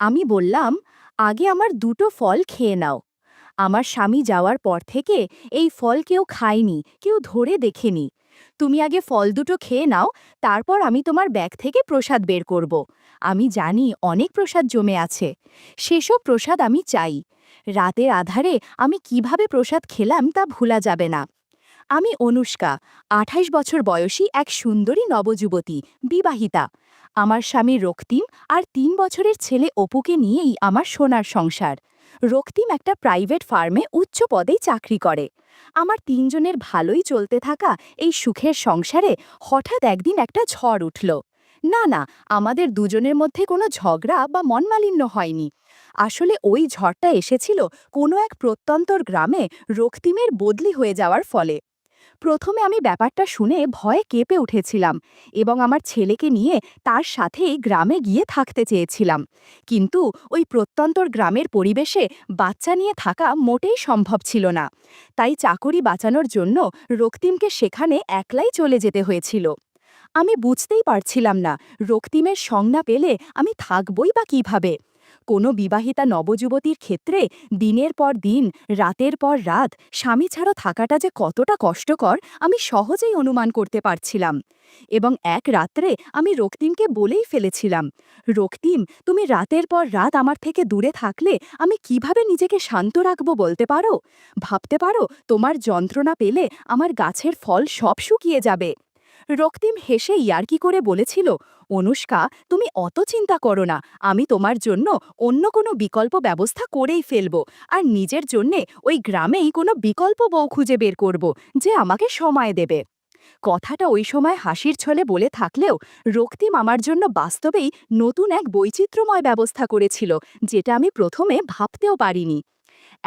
আমি বললাম, আগে আমার দুটো ফল খেয়ে নাও। আমার স্বামী যাওয়ার পর থেকে এই ফল কেউ খায়নি, কেউ ধরে দেখেনি। তুমি আগে ফল দুটো খেয়ে নাও, তারপর আমি তোমার ব্যাগ থেকে প্রসাদ বের করব। আমি জানি অনেক প্রসাদ জমে আছে। সেসব প্রসাদ আমি চাই। রাতের আধারে আমি কিভাবে প্রসাদ খেলাম তা ভোলা যাবে না। আমি অনুষ্কা, ২৮ বছর বয়সী এক সুন্দরী নবযুবতী, বিবাহিতা। আমার স্বামী রক্তিম আর ৩ বছরের ছেলে অপুকে নিয়েই আমার সোনার সংসার। রক্তিম একটা প্রাইভেট ফার্মে উচ্চ পদেই চাকরি করে। আমার ৩ জনের ভালোই চলতে থাকা এই সুখের সংসারে হঠাৎ একদিন একটা ঝড় উঠল। না না, আমাদের দুজনের মধ্যে কোনো ঝগড়া বা মনমালিন্য হয়নি। আসলে ওই ঝড়টা এসেছিল কোনো এক প্রত্যন্তর গ্রামে রক্তিমের বদলি হয়ে যাওয়ার ফলে। প্রথমে আমি ব্যাপারটা শুনে ভয়ে কেঁপে উঠেছিলাম এবং আমার ছেলেকে নিয়ে তার সাথেই গ্রামে গিয়ে থাকতে চেয়েছিলাম। কিন্তু ওই প্রত্যন্তর গ্রামের পরিবেশে বাচ্চা নিয়ে থাকা মোটেই সম্ভব ছিল না। তাই চাকরি বাঁচানোর জন্য রক্তিমকে সেখানে একলাই চলে যেতে হয়েছিল। আমি বুঝতেই পারছিলাম না রক্তিমের সংজ্ঞা পেলে আমি থাকবই বা কিভাবে। কোনো বিবাহিতা নবযুবতীর ক্ষেত্রে দিনের পর দিন, রাতের পর রাত স্বামী ছাড়া থাকাটা যে কতটা কষ্টকর আমি সহজেই অনুমান করতে পারছিলাম। এবং এক রাত্রে আমি রক্তিমকে বলেই ফেলেছিলাম, রক্তিম, তুমি রাতের পর রাত আমার থেকে দূরে থাকলে আমি কিভাবে নিজেকে শান্ত রাখব বলতে পারো? ভাবতে পারো তোমার যন্ত্রণা পেলে আমার গাছের ফল সব শুকিয়ে যাবে। রক্তিম হেসে ইয়ার্কি করে বলেছিল, অনুষ্কা, তুমি অত চিন্তা করো না। আমি তোমার জন্য অন্য কোনো বিকল্প ব্যবস্থা করেই ফেলব, আর নিজের জন্যে ওই গ্রামেই কোনো বিকল্প বউ খুঁজে বের করব, যে আমাকে সময় দেবে। কথাটা ওই সময় হাসির ছলে বলে থাকলেও রক্তিম আমার জন্য বাস্তবেই নতুন এক বৈচিত্র্যময় ব্যবস্থা করেছিল, যেটা আমি প্রথমে ভাবতেও পারিনি।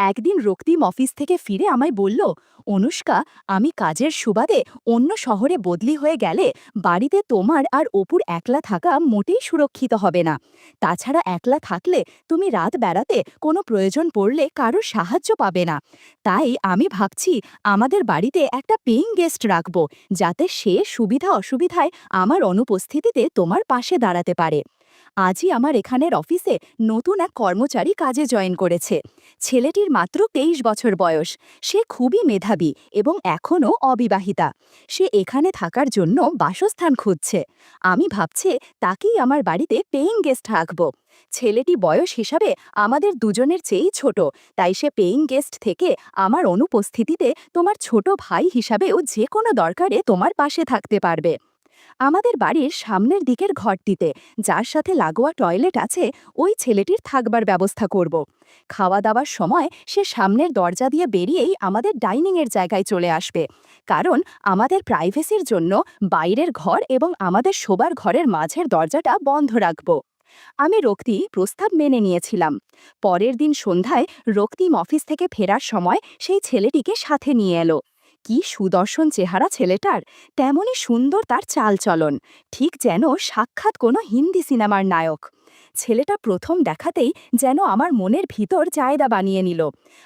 একদিন রক্তিম অফিস থেকে ফিরে আমায় বলল, অনুষ্কা, আমি কাজের সুবাদে অন্য শহরে বদলি হয়ে গেলে বাড়িতে তোমার আর অপুর একলা থাকা মোটেই সুরক্ষিত হবে না। তাছাড়া একলা থাকলে তুমি রাত বেড়াতে কোনো প্রয়োজন পড়লে কারোর সাহায্য পাবে না। তাই আমি ভাবছি আমাদের বাড়িতে একটা পেইং গেস্ট রাখব, যাতে সে সুবিধা অসুবিধায় আমার অনুপস্থিতিতে তোমার পাশে দাঁড়াতে পারে। আজই আমার এখানের অফিসে নতুন এক কর্মচারী কাজে জয়েন করেছে। ছেলেটির মাত্র ২৩ বছর বয়স। সে খুবই মেধাবী এবং এখনও অবিবাহিতা। সে এখানে থাকার জন্য বাসস্থান খুঁজছে। আমি ভাবছি তাকেই আমার বাড়িতে পেইং গেস্ট রাখব। ছেলেটি বয়স হিসাবে আমাদের দুজনের চেয়েই ছোট, তাই সে পেইং গেস্ট থেকে আমার অনুপস্থিতিতে তোমার ছোট ভাই হিসাবেও যে কোনো দরকারে তোমার পাশে থাকতে পারবে। আমাদের বাড়ির সামনের দিকের ঘরটিতে, যার সাথে লাগোয়া টয়লেট আছে, ওই ছেলেটির থাকবার ব্যবস্থা করব। খাওয়া দাওয়ার সময় সে সামনের দরজা দিয়ে বেরিয়েই আমাদের ডাইনিংয়ের জায়গায় চলে আসবে, কারণ আমাদের প্রাইভেসির জন্য বাইরের ঘর এবং আমাদের শোবার ঘরের মাঝের দরজাটা বন্ধ রাখব। আমি রক্তিম প্রস্তাব মেনে নিয়েছিলাম। পরের দিন সন্ধ্যায় রক্তিম অফিস থেকে ফেরার সময় সেই ছেলেটিকে সাথে নিয়ে এলো। কি সুদর্শন চেহারা ছেলেটার, তেমনই সুন্দর তার চালচলন, ঠিক যেন সাক্ষাৎ কোনো হিন্দি সিনেমার নায়ক। ছেলেটা প্রথম দেখাতেই যেন আমার মনের ভিতর জায়গা বানিয়ে নিল।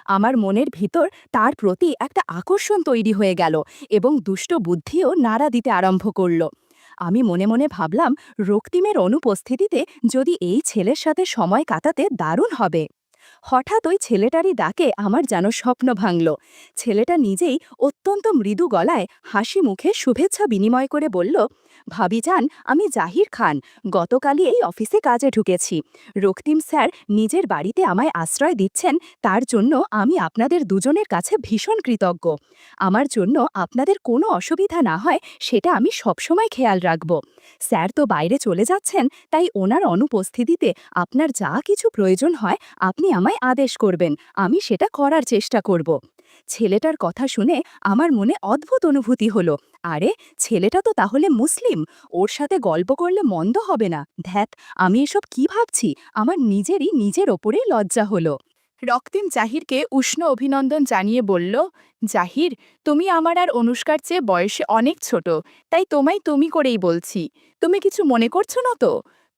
আমার মনের ভিতর তার প্রতি একটা আকর্ষণ তৈরি হয়ে গেল এবং দুষ্ট বুদ্ধিও নাড়া দিতে আরম্ভ করল। আমি মনে মনে ভাবলাম, রক্তিমের অনুপস্থিতিতে যদি এই ছেলের সাথে সময় কাটাতে দারুণ হবে। হঠাৎ ওই ছেলেটারই ডাকে আমার যেন স্বপ্ন ভাঙল। ছেলেটা নিজেই অত্যন্ত মৃদু গলায় হাসি মুখে শুভেচ্ছা বিনিময় করে বলল, ভাবিজান, আমি জাহির খান। গতকালই এই অফিসে কাজে ঢুকেছি। রক্তিম স্যার নিজের বাড়িতে আমায় আশ্রয় দিচ্ছেন, তার জন্য আমি আপনাদের দুজনের কাছে ভীষণ কৃতজ্ঞ। আমার জন্য আপনাদের কোনো অসুবিধা না হয় সেটা আমি সবসময় খেয়াল রাখব। স্যার তো বাইরে চলে যাচ্ছেন, তাই ওনার অনুপস্থিতিতে আপনার যা কিছু প্রয়োজন হয় আপনি আমায় আদেশ করবেন, আমি সেটা করার চেষ্টা করব। ছেলেটার কথা শুনে আমার মনে অদ্ভুত অনুভূতি হলো। আরে, ছেলেটা তো তাহলে মুসলিম, ওর সাথে গল্প করলে মন্দ হবে না। ধ্যাত, আমি এসব কি ভাবছি, আমার নিজের ওপরেই লজ্জা হলো। রক্তিম জাহিরকে উষ্ণ অভিনন্দন জানিয়ে বলল, জাহির, তুমি আমার আর অনুষ্কার চেয়ে বয়সে অনেক ছোট, তাই তোমায় তুমি করেই বলছি। তুমি কিছু মনে করছো না তো?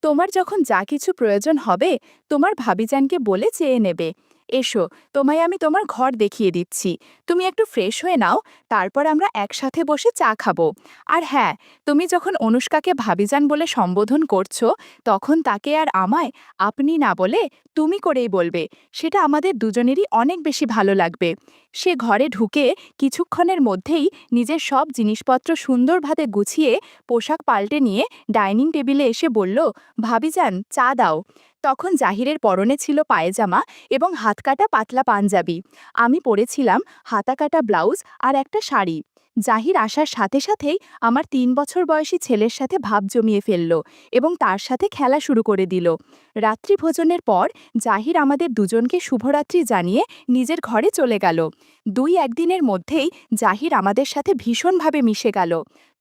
তোমার যখন যা কিছু প্রয়োজন হবে তোমার ভাবিজানকে বলে চেয়ে নেবে। এসো, তোমায় আমি তোমার ঘর দেখিয়ে দিচ্ছি। তুমি একটু ফ্রেশ হয়ে নাও, তারপর আমরা একসাথে বসে চা খাবো। আর হ্যাঁ, তুমি যখন অনুষ্কাকে ভাবিজান বলে সম্বোধন করছো, তখন তাকে আর আমায় আপনি না বলে তুমি করেই বলবে। সেটা আমাদের দুজনেরই অনেক বেশি ভালো লাগবে। সে ঘরে ঢুকে কিছুক্ষণের মধ্যেই নিজের সব জিনিসপত্র সুন্দরভাবে গুছিয়ে পোশাক পাল্টে নিয়ে ডাইনিং টেবিলে এসে বলল, ভাবিজান চা দাও। তখন জাহিরের পরনে ছিল পায়জামা এবং হাতকাটা পাতলা পাঞ্জাবি। আমি পরেছিলাম হাতাকাটা ব্লাউজ আর একটা শাড়ি। জাহির আসার সাথে সাথেই আমার ৩ বছর বয়সী ছেলের সাথে ভাব জমিয়ে ফেলল এবং তার সাথে খেলা শুরু করে দিল। রাত্রি ভোজনের পর জাহির আমাদের দুজনকে শুভরাত্রি জানিয়ে নিজের ঘরে চলে গেল। ২-১ দিনের মধ্যেই জাহির আমাদের সাথে ভীষণভাবে মিশে গেল।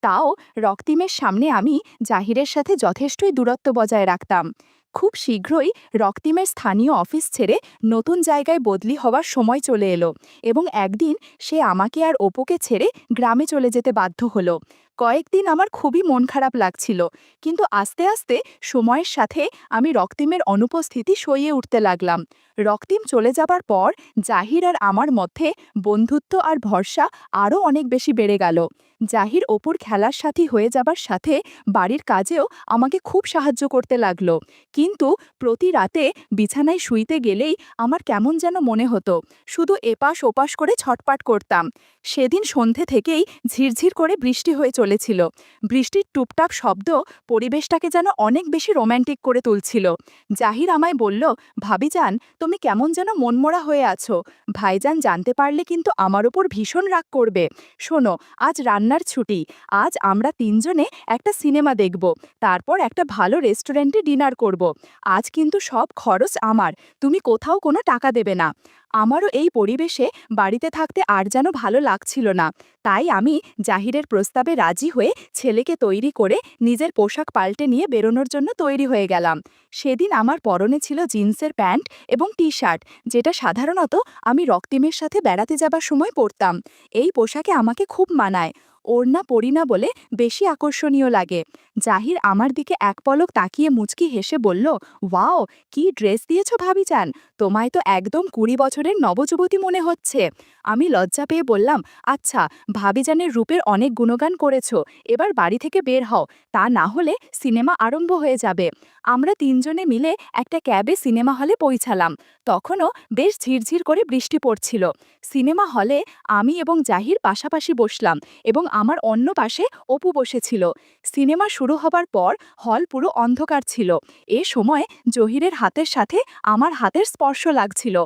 তাও রক্তিমের সামনে আমি জাহিরের সাথে যথেষ্টই দূরত্ব বজায় রাখতাম। খুব শীঘ্রই রক্তিমের স্থানীয় অফিস ছেড়ে নতুন জায়গায় বদলি হওয়ার সময় চলে এলো এবং একদিন সে আমাকে আর অপুকে ছেড়ে গ্রামে চলে যেতে বাধ্য হলো। কয়েকদিন আমার খুবই মন খারাপ লাগছিল, কিন্তু আস্তে আস্তে সময়ের সাথে আমি রক্তিমের অনুপস্থিতি সইয়ে উঠতে লাগলাম। রক্তিম চলে যাবার পর জাহির আর আমার মধ্যে বন্ধুত্ব আর ভরসা আরও অনেক বেশি বেড়ে গেল। জাহির অপুর খেলার সাথী হয়ে যাবার সাথে বাড়ির কাজেও আমাকে খুব সাহায্য করতে লাগলো। কিন্তু প্রতি রাতে বিছানায় শুইতে গেলেই আমার কেমন যেন মনে হতো, শুধু এপাশ ওপাশ করে ছটপাট করতাম। সেদিন সন্ধে থেকেই ঝিরঝির করে বৃষ্টি হয়ে চলেছিল। বৃষ্টির টুপটাপ শব্দ পরিবেশটাকে যেন অনেক বেশি রোম্যান্টিক করে তুলছিল। জাহির আমায় বলল, ভাবিজান তুমি কেমন যেন মনমরা হয়ে আছো। ভাইজান জানতে পারলে কিন্তু আমার ওপর ভীষণ রাগ করবে। শোনো, আজ রান্নার ছুটি। আজ আমরা ৩ জনে একটা সিনেমা দেখব, তারপর একটা ভালো রেস্টুরেন্টে ডিনার করব। আজ কিন্তু সব খরচ আমার, তুমি কোথাও কোনো টাকা দেবে না। আমারও এই পরিবেশে বাড়িতে থাকতে আর যেন ভালো লাগছিল না। তাই আমি জাহিরের প্রস্তাবে রাজি হয়ে ছেলেকে তৈরি করে নিজের পোশাক পাল্টে নিয়ে বেরোনোর জন্য তৈরি হয়ে গেলাম। সেদিন আমার পরনে ছিল জিন্সের প্যান্ট এবং টি শার্ট, যেটা সাধারণত আমি রক্তিমের সাথে বেড়াতে যাবার সময় পরতাম। এই পোশাকে আমাকে খুব মানায়। ওড়না পরি না বলে বেশি আকর্ষণীয় লাগে। জাহির আমার দিকে এক পলক তাকিয়ে মুচকি হেসে বলল, ওয়াও, কি ড্রেস দিয়েছ ভাবিজান, তোমায় তো একদম ২০ বছরের নবযুবতী মনে হচ্ছে। আমি লজ্জা পেয়ে বললাম, আচ্ছা, ভাবিজানের রূপের অনেক গুণগান করেছ, এবার বাড়ি থেকে বের হও, তা না হলে সিনেমা আরম্ভ হয়ে যাবে। আমরা ৩ জনে মিলে একটা ক্যাবে সিনেমা হলে পৌঁছালাম। তখনও বেশ ঝিরঝির করে বৃষ্টি পড়ছিল। সিনেমা হলে আমি এবং জাহির পাশাপাশি বসলাম এবং আমার অন্য পাশে অপু বসেছিল। সিনেমা শুরু হবার পর হল পুরো অন্ধকার ছিল। এ সময় জহিরের হাতের সাথে আমার হাতের স্পর্শ লাগছিল।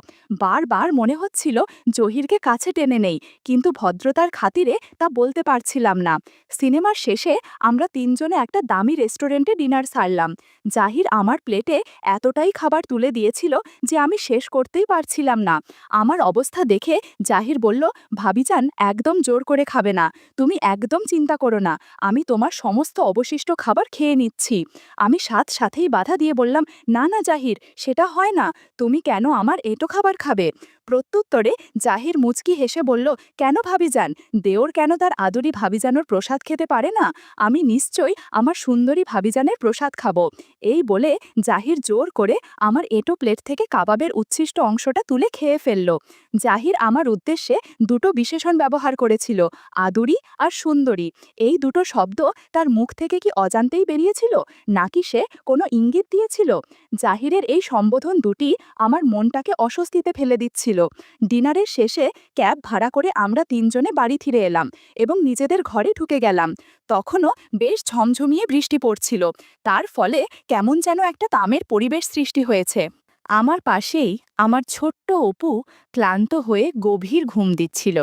বারবার মনে হচ্ছিল জহিরকে কাছে টেনে নেই, কিন্তু ভদ্রতার খাতিরে তা বলতে পারছিলাম না। সিনেমার শেষে আমরা ৩ জনে একটা দামি রেস্টুরেন্টে ডিনার সারলাম। জাহির আমার প্লেটে এতটাই খাবার তুলে দিয়েছিল যে আমি শেষ করতেই পারছিলাম না। আমার অবস্থা দেখে জাহির বলল, ভাবিজান একদম জোর করে খাবে না, তুমি একদম চিন্তা করো না, আমি তোমার সমস্ত অবশিষ্ট খাবার খেয়ে নিচ্ছি। আমি সাথেই বাধা দিয়ে বললাম, না না জাহির, সেটা হয় না, তুমি কেন আমার এঁটো খাবার খাবে? প্রত্যুত্তরে জাহির মুচকি হেসে বলল, কেন ভাবিজান, দেওর কেন তার আদুরি ভাবিজানোর প্রসাদ খেতে পারে না? আমি নিশ্চয়ই আমার সুন্দরী ভাবিজানের প্রসাদ খাবো। এই বলে জাহির জোর করে আমার এঁটো প্লেট থেকে কাবাবের উচ্ছিষ্ট অংশটা তুলে খেয়ে ফেলল। জাহির আমার উদ্দেশ্যে দুটো বিশেষণ ব্যবহার করেছিল, আদুরি আর সুন্দরী। এই দুটো শব্দ তার মুখ থেকে কি অজান্তেই বেরিয়েছিল, নাকি সে কোনো ইঙ্গিত দিয়েছিল? জাহিরের এই সম্বোধন দুটি আমার মনটাকে অস্বস্তিতে ফেলে দিচ্ছিল। ডিনারের শেষে ক্যাব ভাড়া করে আমরা ৩ জনে বাড়ি ফিরে এলাম এবং নিজেদের ঘরে ঢুকে গেলাম। তখনও বেশ ঝমঝমিয়ে বৃষ্টি পড়ছিল, তার ফলে কেমন যেন একটা তামের পরিবেশ সৃষ্টি হয়েছে। আমার পাশেই আমার ছোট্ট অপু ক্লান্ত হয়ে গভীর ঘুম দিচ্ছিল,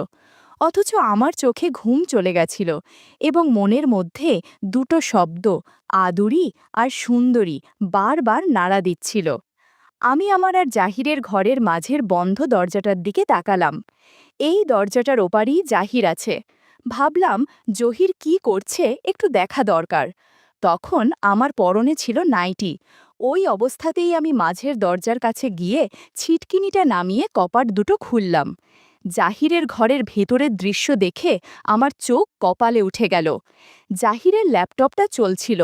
অথচ আমার চোখে ঘুম চলে গেছিল এবং মনের মধ্যে দুটো শব্দ, আদুরি আর সুন্দরী, বারবার নাড়া দিচ্ছিল। আমি আমার আর জাহিরের ঘরের মাঝের বন্ধ দরজাটার দিকে তাকালাম। এই দরজাটার ওপারেই জাহির আছে। ভাবলাম জহির কি করছে একটু দেখা দরকার। তখন আমার পরনে ছিল নাইটি। ওই অবস্থাতেই আমি মাঝের দরজার কাছে গিয়ে ছিটকিনিটা নামিয়ে কপাট দুটো খুললাম। জাহিরের ঘরের ভেতরের দৃশ্য দেখে আমার চোখ কপালে উঠে গেল। জাহিরের ল্যাপটপটা চলছিল।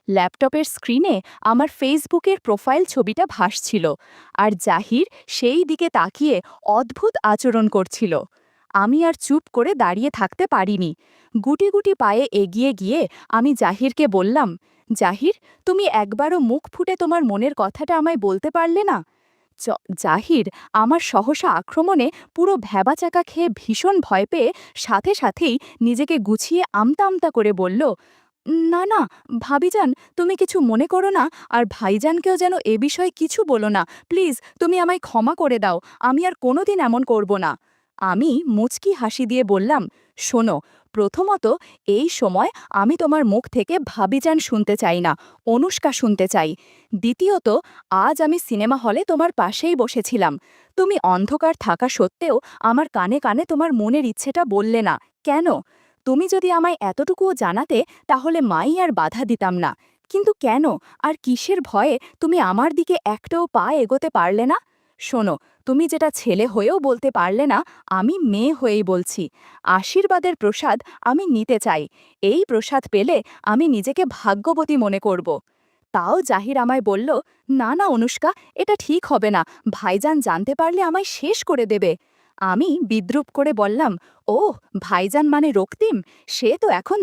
ল্যাপটপের স্ক্রিনে আমার ফেসবুকের প্রোফাইল ছবিটা ভাসছিল, আর জাহির সেই দিকে তাকিয়ে অদ্ভুত আচরণ করছিল। আমি আর চুপ করে দাঁড়িয়ে থাকতে পারিনি। গুটি গুটি পায়ে এগিয়ে গিয়ে আমি জাহিরকে বললাম, জাহির, তুমি একবারও মুখ ফুটে তোমার মনের কথাটা আমায় বলতে পারলে না? জাহির আমার সহসা আক্রমণে পুরো ভ্যাবাচাকা খেয়ে ভীষণ ভয় পেয়ে সাথে সাথেই নিজেকে গুছিয়ে আমতা আমতা করে বলল, না না, ভাবিজান, তুমি কিছু মনে করো না, আর ভাইজানকেও যেন এ বিষয়ে কিছু বলো না, প্লিজ তুমি আমায় ক্ষমা করে দাও, আমি আর কোনোদিন এমন করব না। আমি মুচকি হাসি দিয়ে বললাম, শোনো, প্রথমত এই সময় আমি তোমার মুখ থেকে ভাবিজান শুনতে চাই না, অনুষ্কা শুনতে চাই। দ্বিতীয়ত, আজ আমি সিনেমা হলে তোমার পাশেই বসেছিলাম, তুমি অন্ধকার থাকা সত্ত্বেও আমার কানে কানে তোমার মনের ইচ্ছেটা বললে না কেন? তুমি যদি আমায় এতটুকুও জানাতে তাহলে মাই আর বাধা দিতাম না, কিন্তু কেন, আর কিসের ভয়ে তুমি আমার দিকে একটাও পা এগোতে পারলে না? শোনো, তুমি যেটা ছেলে হয়েও বলতে পারলে না, আমি মেয়ে হয়েই বলছি, আশীর্বাদের প্রসাদ আমি নিতে চাই। এই প্রসাদ পেলে আমি নিজেকে ভাগ্যবতী মনে করব। তাও জাহির আমায় বলল, না না অনুষ্কা, এটা ঠিক হবে না, ভাইজান জানতে পারলে আমায় শেষ করে দেবে। আমি বিদ্রূপ করে বললাম, ও, ভাইজান মানে রক্তিম, সে তো এখন